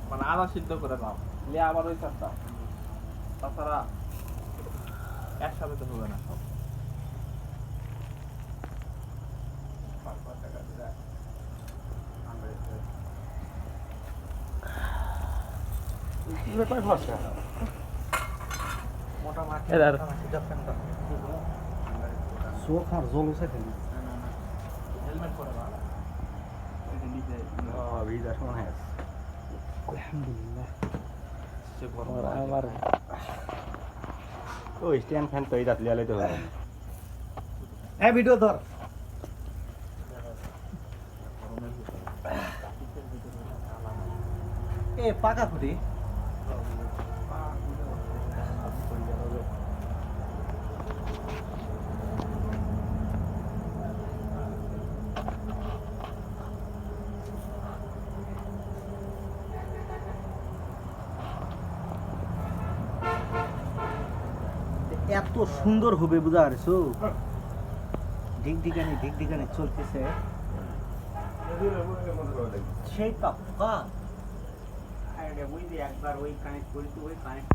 মানে আদা সিদ্ধ করে নাও, নিয়ে আবার ওই চারটা, তাছাড়া একসাথে তো হবে না সব। চোখ আর জল উঠে ফেলি হেলমেট পরে ভালো। ভিজা মনে হয় আলহামদুলিল্লাহ। আমার ওই স্ট্যান্ড ফ্যান তো এই রাত লিয়ালে তো হবে। হ্যাঁ ভিডিও ধর। এ পাকা খুঁটি এত সুন্দর হবে বুঝা পারছো? ঢিকঢিকানি চলতেছে সেই পাক্কা। একবার ওই কানেক্ট করি তো ওই কানেক্ট